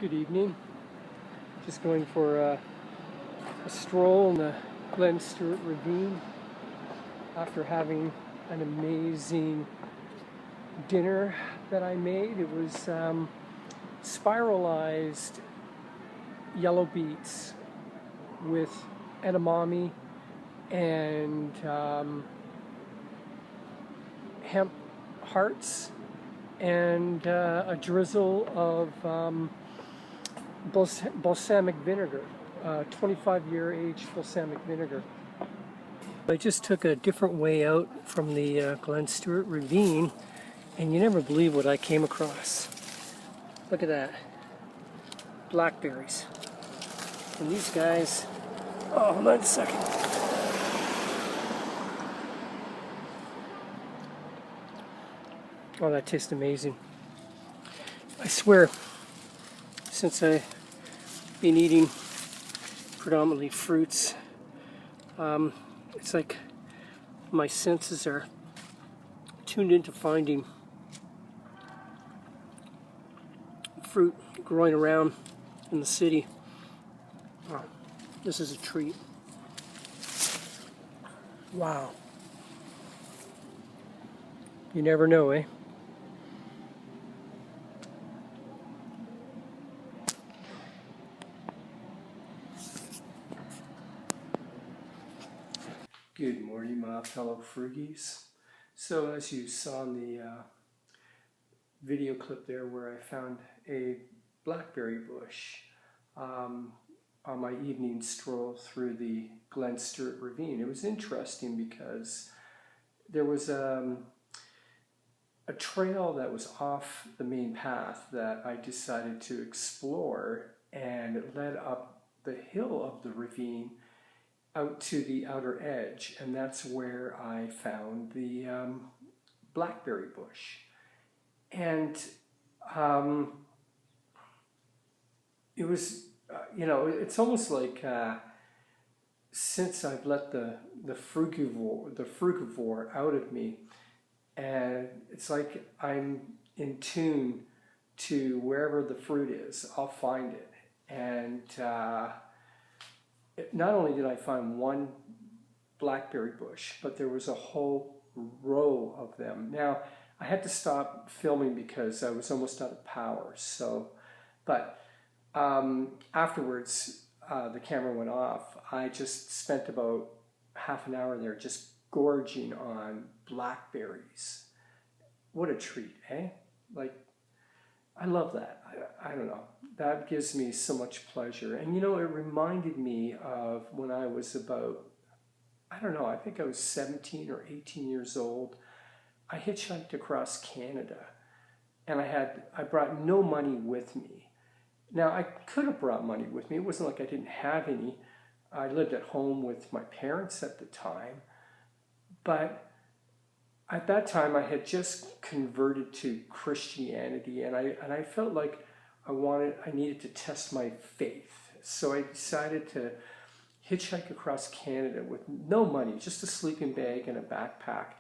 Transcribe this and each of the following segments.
Good evening. Just going for a stroll in the Glen Stewart Ravine after having an amazing dinner that I made. It was spiralized yellow beets with edamame and hemp hearts and a drizzle of balsamic vinegar, 25-year aged balsamic vinegar. I just took a different way out from the Glen Stewart Ravine, and you never believe what I came across. Look at that. Blackberries. And these guys, oh, hold on a second. Oh, that tastes amazing. I swear, since I've been eating predominantly fruits, it's like my senses are tuned into finding fruit growing around in the city. Oh, this is a treat. Wow. You never know, eh? Good morning, my fellow Frugies. So as you saw in the video clip there where I found a blackberry bush on my evening stroll through the Glen Stewart Ravine, it was interesting because there was a trail that was off the main path that I decided to explore, and it led up the hill of the ravine out to the outer edge, and that's where I found the blackberry bush. And it was, it's almost like since I've let the frugivore out of me, and it's like I'm in tune to wherever the fruit is, I'll find it. And not only did I find one blackberry bush, but there was a whole row of them. Now, I had to stop filming because I was almost out of power. But afterwards, the camera went off. I just spent about half an hour there just gorging on blackberries. What a treat, eh? Like, I love that. I don't know. That gives me so much pleasure. And it reminded me of when I was about, I don't know, I think I was 17 or 18 years old. I hitchhiked across Canada, and I brought no money with me. Now, I could have brought money with me. It wasn't like I didn't have any. I lived at home with my parents at the time. But at that time, I had just converted to Christianity, and I felt like I needed to test my faith. So I decided to hitchhike across Canada with no money, just a sleeping bag and a backpack,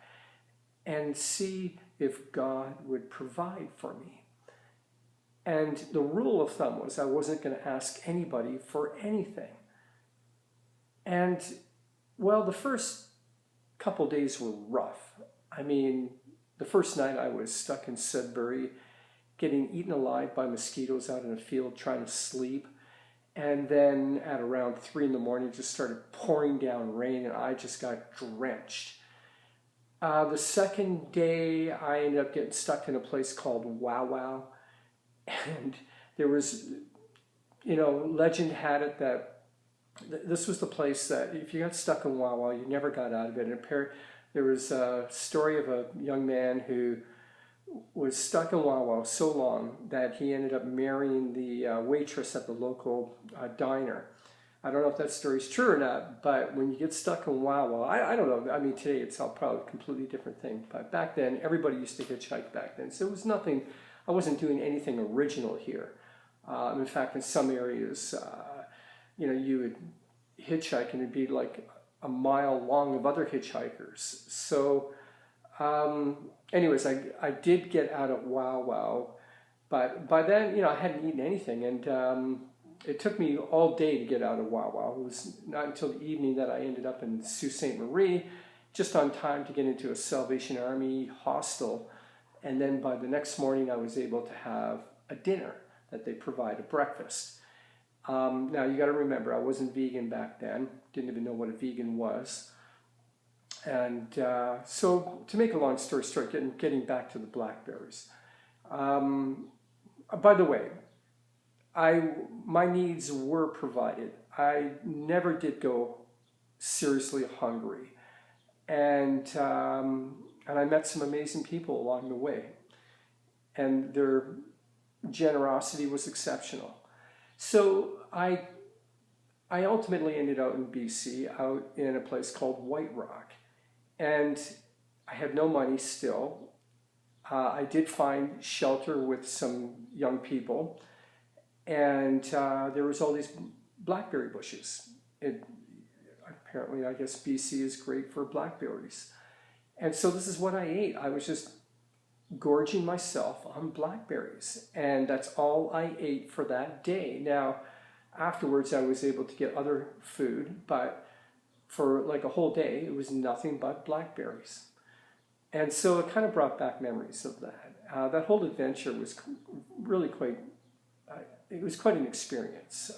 and see if God would provide for me. And the rule of thumb was I wasn't going to ask anybody for anything. And, well, the first couple days were rough. I mean, the first night I was stuck in Sudbury, getting eaten alive by mosquitoes out in a field trying to sleep. And then at around 3 in the morning, it just started pouring down rain, and I just got drenched. The second day, I ended up getting stuck in a place called Wow Wow. And there was, legend had it that this was the place that if you got stuck in Wow Wow, you never got out of it. And there was a story of a young man who was stuck in Wow Wow so long that he ended up marrying the waitress at the local diner. I don't know if that story's true or not, but when you get stuck in Wow Wow, I don't know. I mean, today it's probably a completely different thing. But back then, everybody used to hitchhike back then. So it was nothing, I wasn't doing anything original here. In fact, in some areas, you would hitchhike and it'd be like a mile long of other hitchhikers. So anyways, I did get out of Wow Wow, But by then, I hadn't eaten anything, and it took me all day to get out of Wawa. It was not until the evening that I ended up in Sault Ste. Marie, just on time to get into a Salvation Army hostel. And then by the next morning, I was able to have a dinner that they provide, a breakfast. Now, you got to remember, I wasn't vegan back then. Didn't even know what a vegan was. And so, to make a long story short, getting back to the blackberries. By the way, my needs were provided. I never did go seriously hungry. And I met some amazing people along the way. And their generosity was exceptional. So I ultimately ended out in BC, out in a place called White Rock. And I had no money still. I did find shelter with some young people. And there was all these blackberry bushes. Apparently, I guess BC is great for blackberries. And so this is what I ate. I was just gorging myself on blackberries. And that's all I ate for that day. Now, afterwards, I was able to get other food, but for like a whole day, it was nothing but blackberries. And so it kind of brought back memories of that. That whole adventure was really quite, it was quite an experience.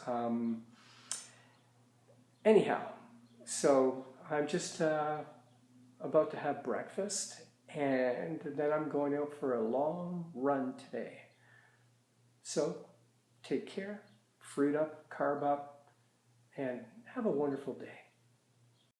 Anyhow, so I'm just about to have breakfast, and then I'm going out for a long run today. So take care, fruit up, carb up, and have a wonderful day.